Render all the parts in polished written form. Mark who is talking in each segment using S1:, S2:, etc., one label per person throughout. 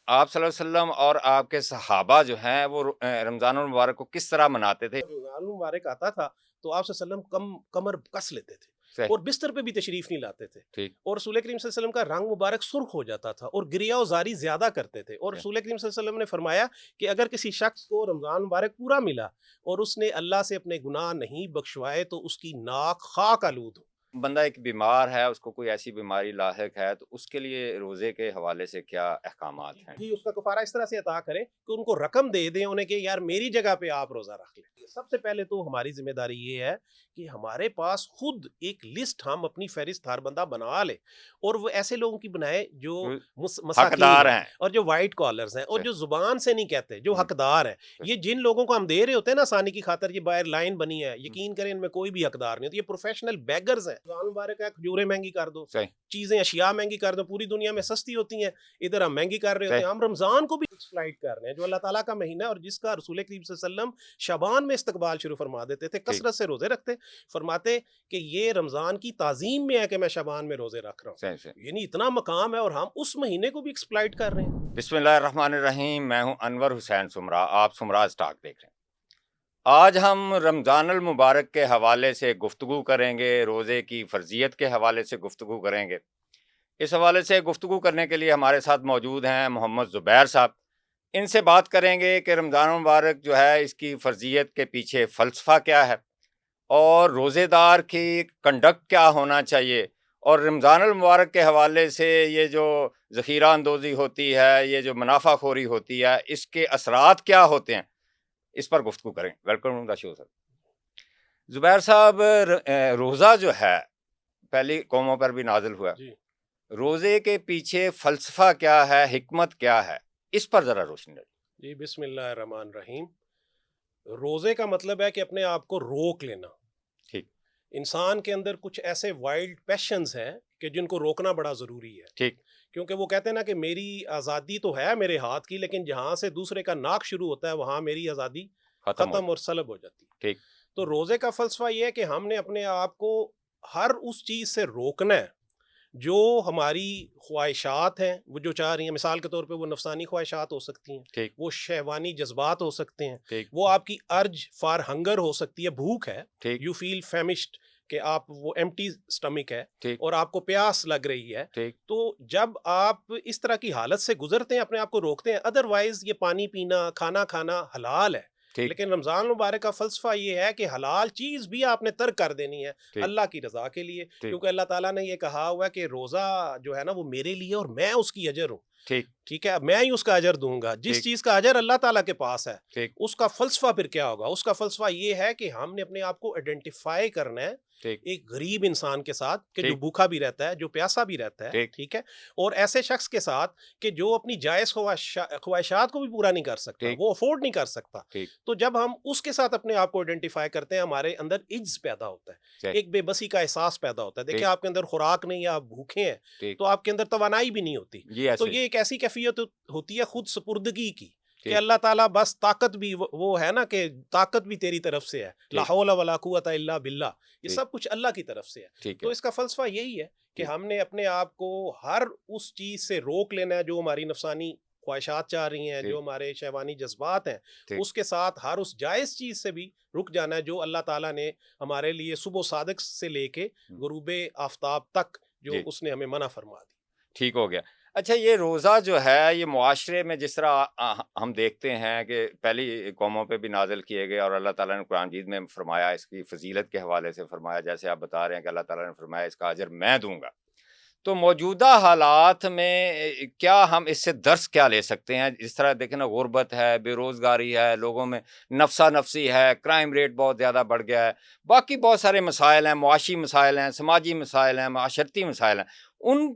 S1: آپ صلی اللہ علیہ وسلم اور آپ کے صحابہ جو ہیں وہ رمضان المبارک کو کس طرح مناتے تھے؟
S2: رمضان مبارک آتا تھا تو آپ صلی اللہ علیہ وسلم کمر کس لیتے تھے
S1: صحیح،
S2: اور بستر پہ بھی تشریف نہیں لاتے تھے،
S1: ٹھیک،
S2: اور رسول کریم صلی اللہ علیہ وسلم کا رنگ مبارک سرخ ہو جاتا تھا اور گریہ و زاری زیادہ کرتے تھے، اور
S1: صحیح۔
S2: رسول کریم صلی اللہ علیہ وسلم نے فرمایا کہ اگر کسی شخص کو رمضان مبارک پورا ملا اور اس نے اللہ سے اپنے گناہ نہیں بخشوائے تو اس کی ناک خاک آلود ہو۔
S1: بندہ ایک بیمار ہے، اس کو کوئی ایسی بیماری لاحق ہے تو اس کے لیے روزے کے حوالے سے کیا احکامات ہیں؟
S2: جی، اس کا کفارہ اس طرح سے عطا کریں کہ ان کو رقم دے دیں انہیں کہ یار میری جگہ پہ آپ روزہ رکھ لیں۔ سب سے پہلے تو ہماری ذمہ داری یہ ہے کہ ہمارے پاس خود ایک لسٹ ہم اپنی فہرست ہر بندہ بنا لے، اور وہ ایسے لوگوں کی بنائے جو
S1: جو
S2: مساکین
S1: حقدار
S2: ہیں
S1: ہیں،
S2: اور جو وائٹ کالرز ہیں اور
S1: صحیح،
S2: جو زبان سے نہیں کہتے، جو
S1: ہوں،
S2: حقدار ہیں۔
S1: صحیح،
S2: یہ جن لوگوں کو ہم دے رہے ہوتے ہیں نا آسانی کی خاطر، یہ باہر لائن بنی ہے،
S1: ہوں،
S2: یقین کریں ان میں کوئی بھی حقدار نہیں ہوتی، یہ پروفیشنل بیگرز ہیں۔ رمضان مبارک ہے، کھجوریں مہنگی کر دو،
S1: صحیح،
S2: چیزیں اشیاء مہنگی کر دو، پوری دنیا میں سستی ہوتی ہیں، ادھر ہم مہنگی کر رہے ہوتے
S1: صحیح،
S2: ہیں۔ ہم رمضان کو بھی ایکسپلائٹ کر رہے ہیں جو اللہ تعالیٰ کا مہینہ ہے اور جس کا رسول کریم صلی اللہ علیہ وسلم شعبان میں استقبال شروع فرما دیتے تھے،
S1: ٹھیک،
S2: کثرت سے روزے رکھتے، فرماتے کہ یہ رمضان کی تعظیم میں ہے کہ میں شعبان میں روزے رکھ رہا
S1: صحیح، صحیح۔
S2: ہوں، یعنی اتنا مقام ہے اور ہم اس مہینے کو بھی ایکسپلائٹ کر رہے ہیں۔
S1: بسم اللہ الرحمن الرحیم، میں ہوں انور حسین سمرا، آپ سمرا اسٹاک دیکھ رہے ہیں۔ آج ہم رمضان المبارک کے حوالے سے گفتگو کریں گے، روزے کی فرضیت کے حوالے سے گفتگو کریں گے۔ اس حوالے سے گفتگو کرنے کے لیے ہمارے ساتھ موجود ہیں محمد زبیر صاحب۔ ان سے بات کریں گے کہ رمضان المبارک جو ہے اس کی فرضیت کے پیچھے فلسفہ کیا ہے، اور روزے دار کی کنڈکٹ کیا ہونا چاہیے، اور رمضان المبارک کے حوالے سے یہ جو ذخیرہ اندوزی ہوتی ہے، یہ جو منافع خوری ہوتی ہے، اس کے اثرات کیا ہوتے ہیں، اس پر گفتگو کریں۔ ویلکم دا شو سر۔ زبیر صاحب، روزہ جو ہے پہلی قوموں پر بھی نازل ہوا
S2: جی
S1: ہے، روزے کے پیچھے فلسفہ کیا ہے، حکمت کیا ہے، اس پر ذرا روشنی ڈالیں۔
S2: جی، بسم اللہ الرحمن الرحیم۔ روزے کا مطلب ہے کہ اپنے آپ کو روک لینا۔
S1: ٹھیک،
S2: انسان کے اندر کچھ ایسے وائلڈ پیشنز ہیں کہ جن کو روکنا بڑا ضروری ہے،
S1: ٹھیک،
S2: کیونکہ وہ کہتے ہیں نا کہ میری آزادی تو ہے میرے ہاتھ کی، لیکن جہاں سے دوسرے کا ناک شروع ہوتا ہے وہاں میری آزادی
S1: ختم ہو
S2: ختم
S1: جائے،
S2: اور سلب ہو جاتی ہے۔
S1: ٹھیک،
S2: تو روزے کا فلسفہ یہ ہے کہ ہم نے اپنے آپ کو ہر اس چیز سے روکنا ہے جو ہماری خواہشات ہیں، وہ جو چاہ رہی ہیں، مثال کے طور پہ وہ نفسانی خواہشات ہو سکتی ہیں،
S1: ٹھیک،
S2: وہ شہوانی جذبات ہو سکتے ہیں،
S1: ٹھیک،
S2: وہ آپ کی ارج فار ہنگر ہو سکتی ہے، بھوک ہے،
S1: ٹھیک،
S2: یو فیل فیمشڈ، کہ آپ وہ ایمٹی سٹمک ہے
S1: ٹھیک،
S2: اور آپ کو پیاس لگ رہی ہے۔
S1: ٹھیک،
S2: تو جب آپ اس طرح کی حالت سے گزرتے ہیں، اپنے آپ کو روکتے ہیں، ادروائز یہ پانی پینا، کھانا کھانا حلال ہے،
S1: ٹھیک،
S2: لیکن رمضان مبارک کا فلسفہ یہ ہے کہ حلال چیز بھی آپ نے ترک کر دینی ہے
S1: ٹھیک،
S2: اللہ کی رضا کے لیے،
S1: ٹھیک،
S2: کیونکہ اللہ تعالیٰ نے یہ کہا ہوا ہے کہ روزہ جو ہے نا وہ میرے لیے اور میں اس کی اجر ہوں۔
S1: ٹھیک،
S2: ٹھیک ہے، میں ہی اس کا اجر دوں گا، جس
S1: ٹھیک،
S2: چیز کا اجر اللہ تعالیٰ کے پاس ہے۔
S1: ٹھیک،
S2: اس کا فلسفہ پھر کیا ہوگا؟ اس کا فلسفہ یہ ہے کہ ہم نے اپنے آپ کو آئیڈینٹیفائی کرنا ہے
S1: ٹھیک،
S2: ایک غریب انسان کے ساتھ کہ جو
S1: ٹھیک،
S2: بھوکا بھی رہتا ہے، جو پیاسا بھی رہتا ہے،
S1: ٹھیک،
S2: ٹھیک ہے، اور ایسے شخص کے ساتھ کہ جو اپنی جائز خواہشات کو بھی پورا نہیں کر سکتا،
S1: ٹھیک،
S2: وہ افورڈ نہیں کر سکتا۔
S1: ٹھیک،
S2: تو جب ہم اس کے ساتھ اپنے آپ کو آئیڈینٹیفائی کرتے ہیں، ہمارے اندر عجز پیدا ہوتا ہے،
S1: صحیح،
S2: ایک بے بسی کا احساس پیدا ہوتا ہے۔ دیکھیں،
S1: ٹھیک،
S2: آپ کے اندر خوراک نہیں ہے، آپ بھوکے ہیں،
S1: ٹھیک،
S2: تو آپ کے اندر توانائی بھی نہیں ہوتی۔
S1: جی
S2: تو
S1: ایسے ہی،
S2: یہ ایک ایسی کیفیت ہوتی ہے خود سپردگی کی کہ
S1: ٹھیک،
S2: اللہ تعالیٰ بس طاقت بھی وہ ہے نا کہ طاقت بھی تیری طرف سے ہے، لا
S1: ٹھیک،
S2: حول ولا قوت الا باللہ، یہ
S1: ٹھیک،
S2: سب کچھ اللہ کی طرف سے ہے۔
S1: ٹھیک
S2: تو
S1: ہے،
S2: اس کا فلسفہ یہی ہے کہ
S1: ٹھیک،
S2: ہم نے اپنے آپ کو ہر اس چیز سے روک لینا ہے جو ہماری نفسانی خواہشات چاہ رہی ہیں، جو
S1: ٹھیک،
S2: ہمارے شہوانی جذبات ہیں،
S1: ٹھیک،
S2: اس کے ساتھ ہر اس جائز چیز سے بھی رک جانا ہے جو اللہ تعالیٰ نے ہمارے لیے صبح و صادق سے لے کے غروب آفتاب تک جو
S1: جی،
S2: اس نے ہمیں منع فرما دی۔
S1: ٹھیک ہو گیا۔ اچھا، یہ روزہ جو ہے یہ معاشرے میں جس طرح ہم دیکھتے ہیں کہ پہلی قوموں پہ بھی نازل کیے گئے، اور اللہ تعالیٰ نے قرآن مجید میں فرمایا، اس کی فضیلت کے حوالے سے فرمایا، جیسے آپ بتا رہے ہیں کہ اللہ تعالیٰ نے فرمایا اس کا اجر میں دوں گا۔ تو موجودہ حالات میں کیا ہم اس سے درس کیا لے سکتے ہیں؟ جس طرح دیکھیں نا، غربت ہے، بے روزگاری ہے، لوگوں میں نفسا نفسی ہے، کرائم ریٹ بہت زیادہ بڑھ گیا ہے، باقی بہت سارے مسائل ہیں، معاشی مسائل ہیں، سماجی مسائل ہیں، معاشرتی مسائل ہیں، ان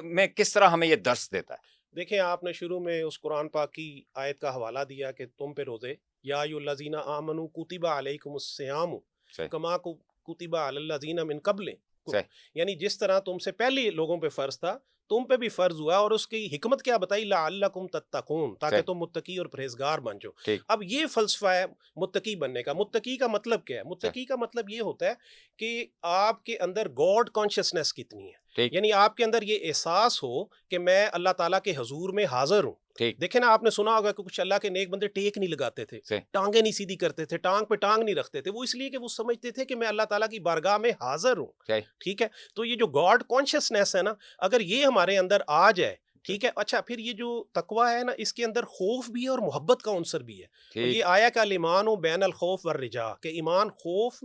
S1: میں کس طرح ہمیں یہ درس دیتا ہے؟
S2: دیکھیں، آپ نے شروع میں اس قرآن پاک کی آیت کا حوالہ دیا کہ تم پہ روزے، یا ایھا الذین آمنوا کتب علیکم الصیام
S1: صحیح،
S2: کما کتب علی الذین من قبلکم،
S1: صحیح،
S2: یعنی جس طرح تم سے پہلے لوگوں پہ فرض تھا تم پہ بھی فرض ہوا، اور اس کی حکمت کیا بتائی؟ لعلکم تتقون، تاکہ
S1: صحیح،
S2: تم متقی اور پرہیزگار بن جاؤ۔
S1: ٹھیک،
S2: اب یہ فلسفہ ہے متقی بننے کا۔ متقی کا مطلب کیا ہے؟
S1: صحیح،
S2: متقی کا مطلب یہ ہوتا ہے کہ آپ کے اندر گاڈ کانشیسنس کتنی ہے،
S1: ٹھیک،
S2: یعنی آپ کے اندر یہ احساس ہو کہ میں اللہ تعالیٰ کے حضور میں حاضر ہوں،
S1: ٹھیک
S2: دیکھیں نا، آپ نے سنا ہوگا کہ کچھ اللہ کے نیک بندے ٹیک نہیں لگاتے تھے،
S1: صحیح
S2: ٹانگیں نہیں سیدھی کرتے تھے، ٹانگ پہ ٹانگ نہیں رکھتے تھے، وہ اس لیے کہ وہ سمجھتے تھے کہ میں اللہ تعالیٰ کی بارگاہ میں حاضر ہوں.
S1: صحیح
S2: ٹھیک ہے، تو یہ جو گاڈ کانشیسنیس ہے نا، اگر یہ ہمارے اندر آ جائے، ٹھیک ہے. اچھا، پھر یہ جو تقوی ہے نا، اس کے اندر خوف بھی ہے اور محبت کا عنصر بھی ہے. اور
S1: ٹھیک
S2: یہ آیا کہ الایمان بین الخوف والرجا، کہ ایمان خوف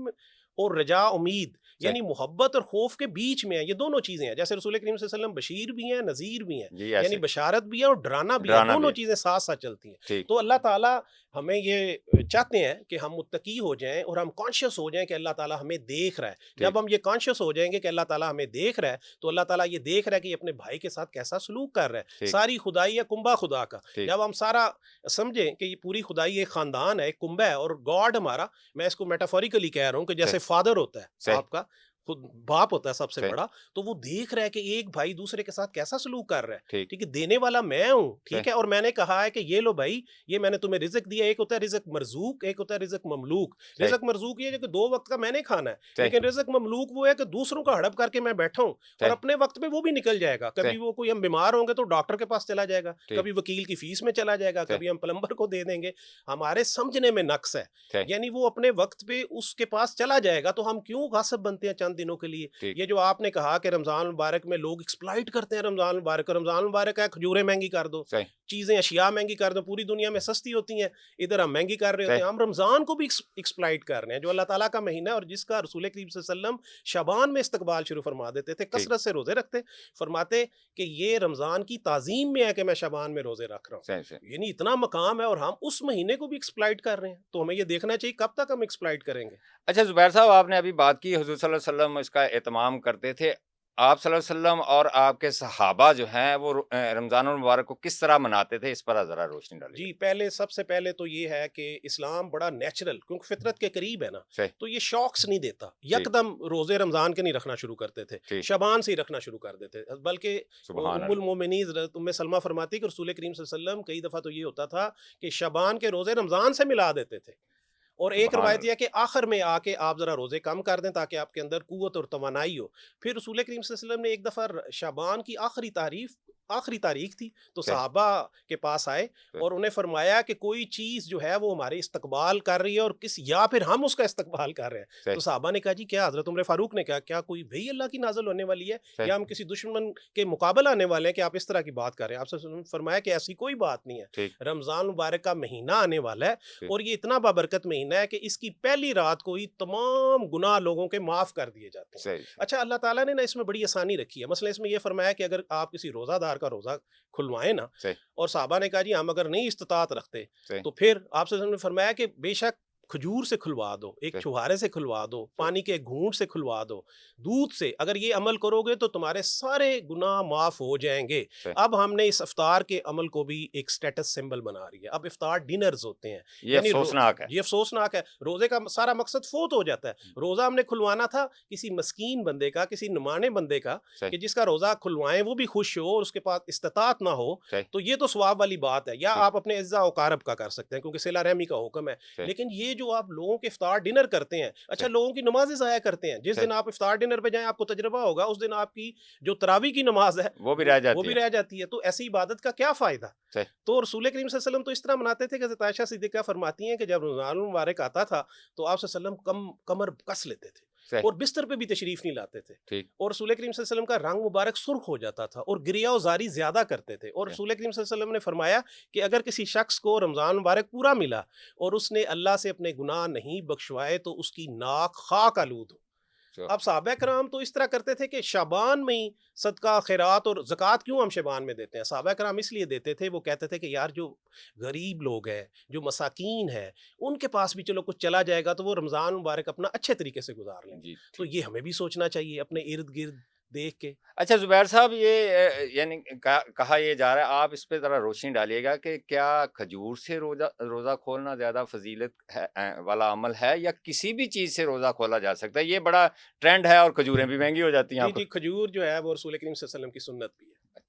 S2: اور رجا امید،
S1: صحیح
S2: یعنی محبت اور خوف کے بیچ میں ہے. یہ دونوں چیزیں ہیں. جیسے رسول کریم صلی اللہ علیہ وسلم بشیر بھی ہیں، نذیر بھی ہیں،
S1: جی
S2: یعنی
S1: ایسے
S2: بشارت بھی ہے اور ڈرانا بھی ہے.
S1: ڈرانا بھی
S2: دونوں
S1: ہے
S2: چیزیں ساتھ ساتھ چلتی ہیں.
S1: ٹھیک
S2: تو اللہ تعالیٰ ہمیں یہ چاہتے ہیں کہ ہم متقی ہو جائیں اور ہم کانشیس ہو جائیں کہ اللہ تعالیٰ ہمیں دیکھ رہا ہے.
S1: ٹھیک
S2: جب ہم یہ کانشیس ہو جائیں گے کہ اللہ تعالیٰ ہمیں دیکھ رہا ہے، تو اللہ تعالیٰ یہ دیکھ رہا ہے کہ یہ اپنے بھائی کے ساتھ کیسا سلوک کر رہا ہے.
S1: ٹھیک
S2: ساری خدائی ہے کنبہ خدا کا.
S1: ٹھیک
S2: جب ہم سارا سمجھیں کہ یہ پوری خدائی ایک خاندان ہے، ایک کنبہ ہے، اور گاڈ ہمارا، میں اس کو میٹافوریکلی کہہ رہا ہوں کہ جیسے
S1: صحیح
S2: فادر ہوتا ہے
S1: صحیح
S2: آپ کا، خود باپ ہوتا ہے سب سے
S1: صحیح
S2: بڑا، تو وہ دیکھ رہا ہے کہ ایک بھائی دوسرے کے ساتھ کیسا سلوک کر رہا ہے.
S1: ٹھیک
S2: ٹھیک ہے، دینے والا میں ہوں. ٹھیک
S1: صحیح
S2: ہے، اور میں نے کہا ہے کہ یہ لو بھائی، یہ میں نے تمہیں رزق دیا. ایک ہوتا ہے رزق مرزوق، ایک ہوتا ہے رزق مملوک.
S1: صحیح
S2: رزق مرزوق یہ ہے کہ 2 وقت کا میں نے کھانا ہے،
S1: صحیح
S2: لیکن رزق مملوک وہ ہے کہ دوسروں کا ہڑپ کر کے میں بیٹھا ہوں، اور
S1: صحیح
S2: اپنے وقت پہ وہ بھی نکل جائے گا. کبھی
S1: صحیح
S2: وہ کوئی ہم بیمار ہوں گے تو ڈاکٹر کے پاس چلا جائے گا،
S1: ٹھیک
S2: کبھی وکیل کی فیس میں چلا جائے گا،
S1: صحیح
S2: کبھی ہم پلمبر کو دے دیں گے. ہمارے سمجھنے میں نقص ہے.
S1: صحیح
S2: یعنی وہ اپنے وقت پہ اس کے پاس چلا جائے گا، تو ہم کیوں غاصب بنتے ہیں چند دنوں کے لیے؟
S1: ٹھیک
S2: یہ جو آپ نے کہا کہ رمضان المبارک میں لوگ ایکسپلائٹ کرتے ہیں، رمضان المبارک ہے، کھجوریں مہنگی کر دو،
S1: صحیح
S2: چیزیں اشیاء مہنگی کر دو. پوری دنیا میں سستی ہوتی ہیں، ادھر ہم مہنگی کر رہے ہوتے
S1: صحیح
S2: ہیں. ہم رمضان کو بھی ایکسپلائٹ کر رہے ہیں، جو اللہ تعالیٰ کا مہینہ ہے، اور جس کا رسول کریم صلی اللہ علیہ وسلم شعبان میں استقبال شروع فرما دیتے تھے،
S1: ٹھیک
S2: کثرت سے روزے رکھتے، فرماتے کہ یہ رمضان کی تعظیم میں ہے کہ میں شعبان میں روزے رکھ رہا ہوں.
S1: صحیح صحیح
S2: یعنی اتنا مقام ہے، اور ہم اس مہینے کو بھی ایکسپلائٹ کر رہے ہیں. تو ہمیں یہ دیکھنا چاہیے کب تک ہم ایکسپلائٹ کریں گے.
S1: اچھا زبیر صاحب آپ نے ابھی بات کی حضور صلی اللہ علیہ وسلم اس کا اہتمام کرتے تھے آپ صلی اللہ علیہ وسلم اور آپ کے صحابہ جو ہیں وہ رمضان المبارک کو کس طرح مناتے تھے اس پر ذرا روشنی ڈالیے
S2: جی، پہلے سب سے پہلے تو یہ ہے کہ اسلام بڑا نیچرل، کیونکہ فطرت کے قریب ہے نا،
S1: صحیح
S2: تو یہ شوقس نہیں دیتا.
S1: ٹھیک
S2: یکدم روزے رمضان کے نہیں رکھنا شروع کرتے تھے،
S1: ٹھیک
S2: شعبان سے ہی رکھنا شروع کر دیتے. بلکہ
S1: سبحان
S2: ام
S1: اللہ
S2: المومنین حضرت ام سلمہ فرماتی کہ رسول کریم صلی اللہ علیہ وسلم کئی دفعہ تو یہ ہوتا تھا کہ شعبان کے روزے رمضان سے ملا دیتے تھے. اور ایک
S1: سبحان
S2: روایت
S1: اللہ
S2: یہ ہے کہ آخر میں آ کے آپ ذرا روزے کم کر دیں تاکہ آپ کے اندر قوت اور توانائی ہو. پھر رسول کریم صلی اللہ علیہ وسلم نے ایک دفعہ شعبان کی آخری تاریخ تھی تو
S1: صحیح
S2: صحابہ کے پاس آئے اور انہیں فرمایا کہ کوئی چیز جو ہے وہ ہمارے استقبال کر رہی ہے اور یا پھر ہم اس کا استقبال کر رہے ہیں.
S1: صحیح
S2: تو صحابہ نے کہا جی کیا؟ حضرت عمر فاروق نے کہا کیا کوئی بھئی اللہ کی نازل ہونے والی ہے
S1: صحیح
S2: یا ہم کسی دشمن کے مقابل آنے والے ہیں کہ آپ اس طرح کی بات کر رہے ہیں؟ آپ صلی اللہ علیہ وسلم نے فرمایا کہ ایسی کوئی بات نہیں ہے.
S1: ٹھیک
S2: رمضان مبارک کا مہینہ آنے والا ہے
S1: ٹھیک
S2: اور یہ اتنا بابرکت مہینہ ہے کہ اس کی پہلی رات کو ہی تمام گناہ لوگوں کے معاف کر دیے جاتے ہیں.
S1: صحیح
S2: اچھا، اللہ تعالیٰ نے نا اس میں بڑی آسانی رکھی ہے. مثلا اس میں یہ فرمایا کہ اگر آپ کسی روزہ دار کا روزہ کھلوائیں نا،
S1: صحیح
S2: اور صحابہ نے کہا جی ہم اگر نہیں استطاعت رکھتے
S1: صحیح
S2: تو پھر آپ صلی اللہ علیہ وسلم نے فرمایا کہ بے شک کھجور سے کھلوا دو، ایک
S1: صحیح
S2: چھہارے سے کھلوا دو،
S1: صحیح
S2: پانی کے ایک گھونٹ سے کھلوا دو، دودھ سے. اگر یہ عمل کرو گے تو تمہارے سارے گناہ معاف ہو جائیں گے.
S1: صحیح
S2: اب ہم نے اس افطار کے عمل کو بھی ایک سٹیٹس سمبل بنا رہی ہے. اب افطار ڈنرز ہوتے ہیں.
S1: یہ
S2: یعنی
S1: افسوسناک ہے
S2: یہ افسوسناک ہے. روزے کا سارا مقصد فوت ہو جاتا ہے. روزہ ہم نے کھلوانا تھا کسی مسکین بندے کا، کسی نمانے بندے کا،
S1: صحیح
S2: کہ جس کا روزہ کھلوائیں وہ بھی خوش ہو اور اس کے پاس استطاعت نہ ہو،
S1: صحیح
S2: تو یہ تو ثواب والی بات ہے. یا
S1: ٹھیک
S2: آپ اپنے اعزا اقارب کا کر سکتے ہیں کیونکہ صلہ رحمی کا حکم ہے.
S1: صحیح
S2: لیکن یہ جو آپ لوگوں کے افطار ڈنر کرتے ہیں، اچھا
S1: صحیح
S2: لوگوں کی نمازیں ضائع کرتے ہیں. جس
S1: صحیح
S2: دن آپ افطار ڈنر پہ جائیں آپ کو تجربہ ہوگا، اس دن آپ کی جو تراویح کی نماز ہے
S1: وہ بھی رہ
S2: وہ
S1: جاتی
S2: بھی
S1: ہے
S2: رہ جاتی ہے. تو ایسی عبادت کا کیا فائدہ؟
S1: صحیح
S2: تو رسول کریم صلی اللہ علیہ وسلم تو اس طرح مناتے تھے کہ حضرت عائشہ صدیقہ فرماتی ہیں کہ جب رمضان المبارک آتا تھا تو آپ صلی اللہ علیہ وسلم کمر کس لیتے تھے
S1: صحیح
S2: اور بستر پہ بھی تشریف نہیں لاتے تھے.
S1: ٹھیک
S2: اور رسول کریم صلی اللہ علیہ وسلم کا رنگ مبارک سرخ ہو جاتا تھا اور گریا و زاری زیادہ کرتے تھے. اور
S1: صحیح
S2: رسول کریم صلی اللہ علیہ وسلم نے فرمایا کہ اگر کسی شخص کو رمضان مبارک پورا ملا اور اس نے اللہ سے اپنے گناہ نہیں بخشوائے تو اس کی ناک خاک آلود ہو.
S1: صحیح
S2: اب صحابہ کرام تو اس طرح کرتے تھے کہ شعبان میں ہی صدقہ خیرات اور زکوٰۃ کیوں ہم شعبان میں دیتے ہیں؟ صحابہ کرام اس لیے دیتے تھے، وہ کہتے تھے کہ یار جو غریب لوگ ہیں، جو مساکین ہیں، ان کے پاس بھی چلو کچھ چلا جائے گا تو وہ رمضان مبارک اپنا اچھے طریقے سے گزار لیں گے.
S1: جی
S2: تو
S1: ٹھیک
S2: یہ ہمیں بھی سوچنا چاہیے اپنے ارد گرد دیکھ کے.
S1: اچھا زبیر صاحب یہ یعنی کہا یہ جا رہا ہے آپ اس پہ ذرا روشنی ڈالیے گا کہ کیا کھجور سے روزہ کھولنا زیادہ فضیلت والا عمل ہے یا کسی بھی چیز سے روزہ کھولا جا سکتا ہے؟ یہ بڑا ٹرینڈ ہے اور کھجوریں بھی مہنگی ہو جاتی ہیں
S2: جی
S1: آپ کو
S2: جی، کھجور جو ہے وہ رسول کریم صلی اللہ علیہ وسلم کی سنت بھی ہے.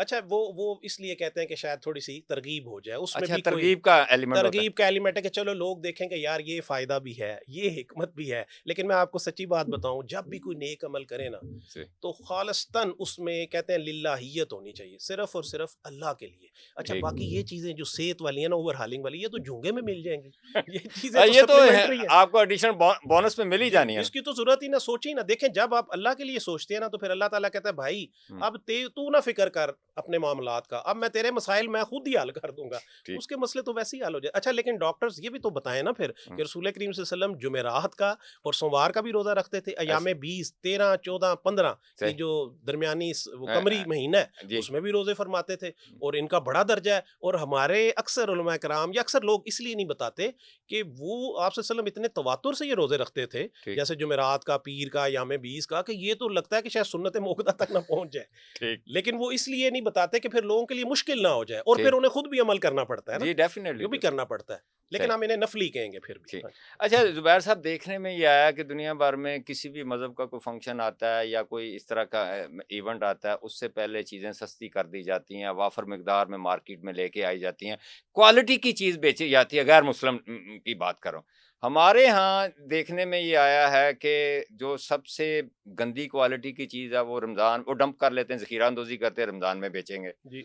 S2: اچھا وہ اس لیے کہتے ہیں کہ شاید تھوڑی سی ترغیب ہو جائے, اس میں
S1: اچھا
S2: بھی کوئی
S1: ترغیب کا ایلیمنٹ ہوتا ہے.
S2: ترغیب کا ایلیمنٹ ہے کہ چلو لوگ دیکھیں کہ یار یہ فائدہ بھی ہے, یہ حکمت بھی ہے. لیکن میں آپ کو سچی بات بتاؤں, جب بھی کوئی نیک عمل کرے نا
S1: جی.
S2: تو خالصتاً اس میں کہتے ہیں للہیت ہونی چاہیے, صرف اور صرف اللہ کے لیے. اچھا
S1: ٹھیک.
S2: باقی یہ چیزیں جو صحت والی ہیں نا, اوور ہالنگ والی, یہ تو جھونگے میں مل جائیں گی, یہ چیزیں تو
S1: یہ تو
S2: سپلیمنٹری ہیں,
S1: آپ کو ایڈیشنل بونس میں مل ہی جانی ہے.
S2: اس کی تو ضرورت ہی نہ سوچی نہ. دیکھیں جب آپ اللہ کے لیے سوچتے ہیں نا تو پھر اللہ تعالیٰ کہتا ہے بھائی اب تو نہ فکر کر اپنے معاملات کا, اب میں تیرے مسائل میں خود ہی حل کر دوں گا, اس کے مسئلے تو ویسے ہی حل ہو جائے. اچھا لیکن ڈاکٹرز یہ بھی تو بتائیں نا پھر کہ رسول کریم صلی اللہ علیہ وسلم جمعرات کا اور سوموار کا بھی روزہ رکھتے تھے, ایام 20, 13, 14, 15 یہ جو درمیانی قمری مہینہ ہے اس میں بھی روزے فرماتے تھے, اور ان کا بڑا درجہ ہے. اور ہمارے اکثر علماء کرام یا اکثر لوگ اس لیے نہیں بتاتے کہ وہ آپ صلی اللہ علیہ وسلم اتنے تواتر سے یہ روزے رکھتے تھے, جیسے جمعرات کا, پیر کا, ایام 20 کا, کہ یہ تو لگتا ہے کہ شاید سنت موقدہ تک نہ پہنچ جائے. لیکن وہ اس لیے نہیں بتاتے کہ پھر لوگوں کے لیے مشکل نہ ہو جائے, اور پھر انہیں خود بھی عمل کرنا پڑتا ہے نا.
S1: جی ڈیفینیٹلی
S2: وہ بھی کرنا پڑتا ہے, لیکن ہم انہیں نفلی کہیں گے پھر بھی.
S1: اچھا زبیر صاحب, دیکھنے میں یہ آیا کہ دنیا بھر میں کسی بھی مذہب کا کوئی فنکشن آتا ہے یا کوئی اس طرح کا ایونٹ آتا ہے, اس سے پہلے چیزیں سستی کر دی جاتی ہیں, وافر مقدار میں مارکیٹ میں لے کے آئی جاتی ہیں, کوالٹی کی چیز بیچی جاتی ہے. غیر مسلم کی بات کروں, ہمارے ہاں دیکھنے میں یہ آیا ہے کہ جو سب سے گندی کوالٹی کی چیز ہے وہ رمضان, وہ ڈمپ کر لیتے ہیں, ذخیرہ اندوزی کرتے ہیں, رمضان میں بیچیں گے.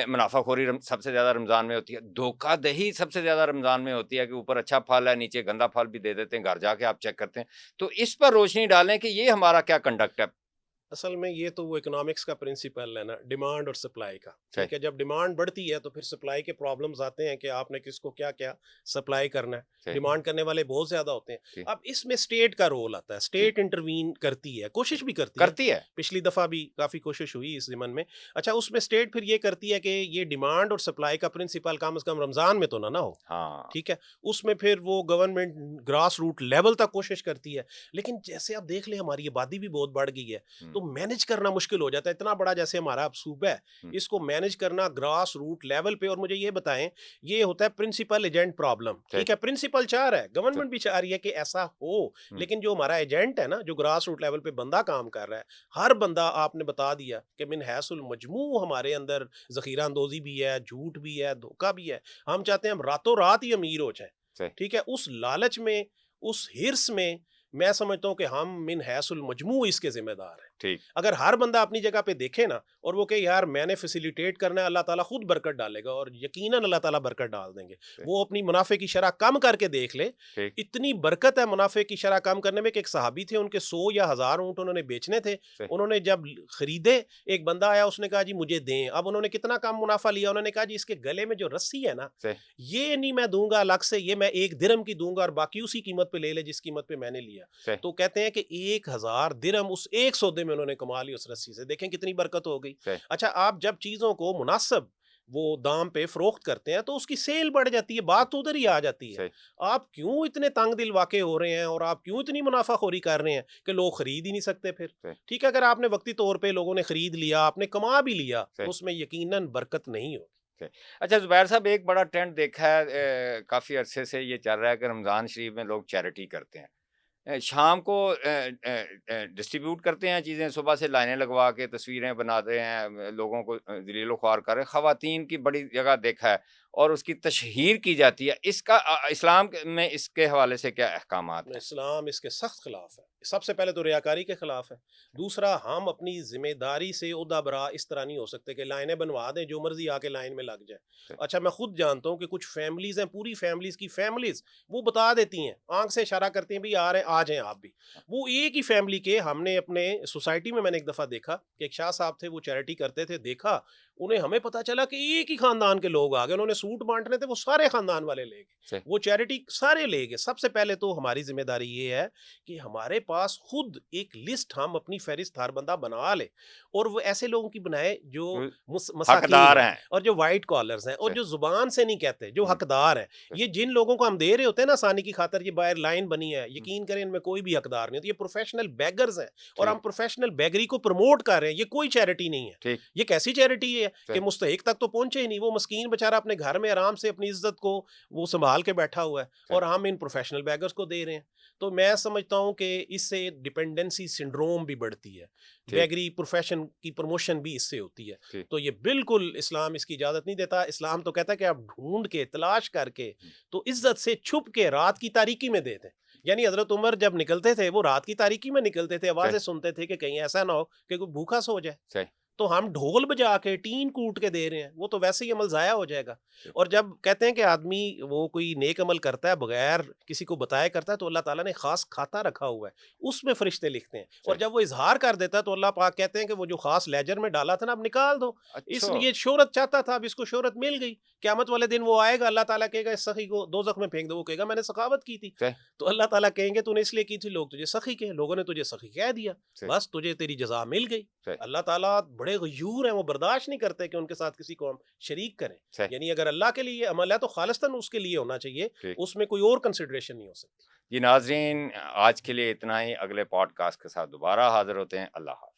S1: منافع خوری سب سے زیادہ رمضان میں ہوتی ہے, دھوکہ دہی سب سے زیادہ رمضان میں ہوتی ہے کہ اوپر اچھا پھل ہے, نیچے گندا پھل بھی دے دیتے ہیں, گھر جا کے آپ چیک کرتے ہیں. تو اس پر روشنی ڈالیں کہ یہ ہمارا کیا کنڈکٹ ہے.
S2: اصل میں یہ تو وہ اکنامکس کا پرنسپل ہے نا, ڈیمانڈ اور سپلائی کا. ٹھیک ہے, جب ڈیمانڈ بڑھتی ہے تو پھر سپلائی کے پرابلمز آتے ہیں کہ آپ نے کس کو کیا کیا سپلائی کرنا ہے. ڈیمانڈ کرنے والے بہت زیادہ ہوتے ہیں. اب اس میں اسٹیٹ کا رول آتا ہے, اسٹیٹ انٹروین کرتی ہے, کوشش بھی کرتی ہے. پچھلی دفعہ بھی کافی کوشش ہوئی اس ضمن میں. اچھا اس میں اسٹیٹ پھر یہ کرتی ہے کہ یہ ڈیمانڈ اور سپلائی کا پرنسپل کم از کم رمضان میں تو نہ ہو. ٹھیک ہے, اس میں پھر وہ گورنمنٹ گراس روٹ لیول تک کوشش کرتی ہے. لیکن جیسے آپ دیکھ لیں ہماری آبادی بھی بہت بڑھ گئی ہے, تو مینج کرنا مشکل ہو جاتا ہے. اتنا بڑا جیسے ہمارا اب صوبہ ہے, اس کو مینج کرنا گراس روٹ لیول پہ. اور مجھے یہ بتائیں, یہ ہوتا ہے پرنسپل ایجنٹ پرابلم. ٹھیک ہے, پرنسپل چاہ رہا ہے, گورنمنٹ بھی چاہ رہی ہے کہ ایسا ہو, لیکن جو ہمارا ایجنٹ ہے نا, جو گراس روٹ لیول پہ بندہ کام کر رہا ہے, ہر بندہ آپ نے بتا دیا کہ من حیث المجموع ہمارے اندر ذخیرہ اندوزی بھی ہے, جھوٹ بھی ہے, دھوکہ بھی ہے. ہم چاہتے ہیں ہم راتوں رات ہی امیر ہو جائیں. ٹھیک ہے, اس لالچ میں, اس ہرس میں میں سمجھتا ہوں کہ ہم من حیث المجموع اس کے ذمہ دار ہیں. اگر ہر بندہ اپنی جگہ پہ دیکھے نا اور وہ کہ یار میں نے فیسیلیٹیٹ کرنا ہے, اللہ تعالیٰ خود برکت ڈالے گا, اور یقیناً اللہ تعالیٰ برکت ڈال دیں گے. وہ اپنی منافع کی شرح کم کر کے دیکھ لے, اتنی برکت ہے منافع کی شرح کم کرنے میں کہ ایک صحابی تھے, ان کے 100 یا 1000 اونٹ انہوں نے بیچنے تھے. انہوں نے جب خریدے, ایک بندہ آیا, اس نے کہا جی مجھے دیں. اب انہوں نے کتنا کم منافع لیا, انہوں نے کہا جی اس کے گلے میں جو رسی ہے نا, یہ نہیں میں دوں گا الگ سے, یہ میں 1 درہم کی دوں گا اور باقی اسی قیمت پہ لے لے جس قیمت پہ میں نے لیا. تو کہتے ہیں کہ 1000 درہم اس 1 سودے میں انہوں نے کما لی اس رسی سے. دیکھیں کتنی برکت ہو گئی. اچھا آپ جب چیزوں کو مناسب وہ دام پہ فروخت کرتے ہیں تو اس کی سیل بڑھ جاتی ہے, بات ادھر ہی آ جاتی ہے. آپ کیوں اتنے تنگ دل واقع ہو رہے ہیں اور آپ کیوں اتنی منافع خوری کر رہے ہیں کہ لوگ خرید ہی نہیں سکتے پھر. ٹھیک ہے, اگر آپ نے وقتی طور پہ لوگوں نے خرید لیا, آپ نے کما بھی لیا, تو اس میں یقیناً برکت نہیں ہوگی.
S1: اچھا زبیر صاحب, ایک بڑا ٹرینڈ دیکھا ہے کافی عرصے سے, یہ چل رہا ہے کہ رمضان شریف میں لوگ چیریٹی کرتے ہیں, شام کو ڈسٹریبیوٹ کرتے ہیں چیزیں, صبح سے لائنیں لگوا کے تصویریں بناتے ہیں, لوگوں کو ذلیل و خوار کر رہے ہیں. خواتین کی بڑی جگہ دیکھا ہے اور اس کی تشہیر کی جاتی ہے. اس کا اسلام میں اس کے حوالے سے کیا احکامات ہیں؟
S2: اسلام اس کے سخت خلاف ہے. سب سے پہلے تو ریاکاری کے خلاف ہے. دوسرا, ہم اپنی ذمہ داری سے عہدہ برا اس طرح نہیں ہو سکتے کہ لائنیں بنوا دیں, جو مرضی آ کے لائن میں لگ جائے. اچھا میں خود جانتا ہوں کہ کچھ فیملیز ہیں, پوری فیملیز کی فیملیز وہ بتا دیتی ہیں, آنکھ سے اشارہ کرتی ہیں بھی آ رہے ہیں, آ جائیں آپ بھی. وہ ایک ہی فیملی کے, ہم نے اپنے سوسائٹی میں نے ایک دفعہ دیکھا کہ ایک شاہ صاحب تھے, وہ چیریٹی کرتے تھے, دیکھا انہیں, ہمیں پتا چلا کہ ایک ہی خاندان کے لوگ آ گئے, انہوں نے سوٹ بانٹنے تھے, وہ سارے خاندان والے لے گئے, وہ چیریٹی سارے لے گئے. سب سے پہلے تو ہماری ذمہ داری یہ ہے کہ ہمارے پاس خود ایک لسٹ ہم اپنی فہرست ہر بندہ بنا لے, اور وہ ایسے لوگوں کی بنائے جو مساکین ہیں اور جو وائٹ کالرز ہیں اور جو زبان سے نہیں کہتے, جو حقدار ہیں. یہ جن لوگوں کو ہم دے رہے ہوتے ہیں نا آسانی کی خاطر, یہ باہر لائن بنی ہے, یقین کریں ان میں کوئی بھی حقدار نہیں ہوتا, یہ پروفیشنل بیگرز ہیں, اور ہم پروفیشنل بیگری کو پروموٹ کر رہے ہیں. یہ کوئی چیریٹی نہیں ہے. یہ کیسی چیریٹی ہے ہے کہ مستحق تک تو پہنچے ہی نہیں, وہ مسکین بیچارہ اپنے گھر میں آرام سے اپنی عزت کو وہ سنبھال کے بیٹھا ہوا ہے اور ہم ان پروفیشنل بیگرز کو دے رہے ہیں. تو میں سمجھتا ہوں کہ اس سے ڈپینڈنسی سنڈروم بھی بڑھتی ہے, بیگری پروفیشن کی پروموشن بھی اس سے ہوتی ہے. تو یہ بالکل اسلام اس کی اجازت نہیں دیتا. اسلام تو کہتا ہے کہ آپ ڈھونڈ کے تلاش کر کے تو عزت سے چھپ کے رات کی تاریکی میں دیتے ہیں. یعنی حضرت عمر جب نکلتے تھے وہ رات کی تاریکی میں نکلتے تھے, آوازیں سنتے تھے کہ کہیں ایسا نہ ہو کہ کوئی بھوکا سو جائے, تو ہم ڈھول بجا کے ٹین کوٹ کے دے رہے ہیں, وہ تو ویسے ہی عمل ضائع ہو جائے گا. اور جب کہتے ہیں کہ آدمی وہ کوئی نیک عمل کرتا ہے بغیر کسی کو بتائے کرتا ہے تو اللہ تعالیٰ نے خاص کھاتا رکھا ہوا ہے, اس میں فرشتے لکھتے ہیں. اور جب وہ اظہار کر دیتا ہے تو اللہ پاک کہتے ہیں کہ وہ جو خاص لیجر میں ڈالا تھا نا اب نکال دو. اس لیے شہرت چاہتا تھا, اب اس کو شہرت مل گئی, قیامت والے دن وہ آئے گا, اللہ تعالیٰ کہے گا اس سخی کو دوزخ میں پھینک دو, وہ کہے گا میں نے سخاوت کی تھی. تو اللہ تعالیٰ کہیں گے تو نے اس لیے کی تھی, لوگ تجھے سخی کہے, لوگوں نے تجھے سخی کہہ دیا, بس تجھے تیری جزا مل گئی. اللہ تعالیٰ بڑے غیور ہیں, وہ برداشت نہیں کرتے کہ ان کے ساتھ کسی کو ہم شریک کریں. یعنی اگر اللہ کے لیے عمل ہے تو خالصتاً اس کے لیے ہونا چاہیے, اس میں کوئی اور کنسیڈریشن نہیں ہو سکتی.
S1: جی ناظرین, آج کے لیے اتنا ہی. اگلے پوڈ کاسٹ کے ساتھ دوبارہ حاضر ہوتے ہیں. اللہ حافظ.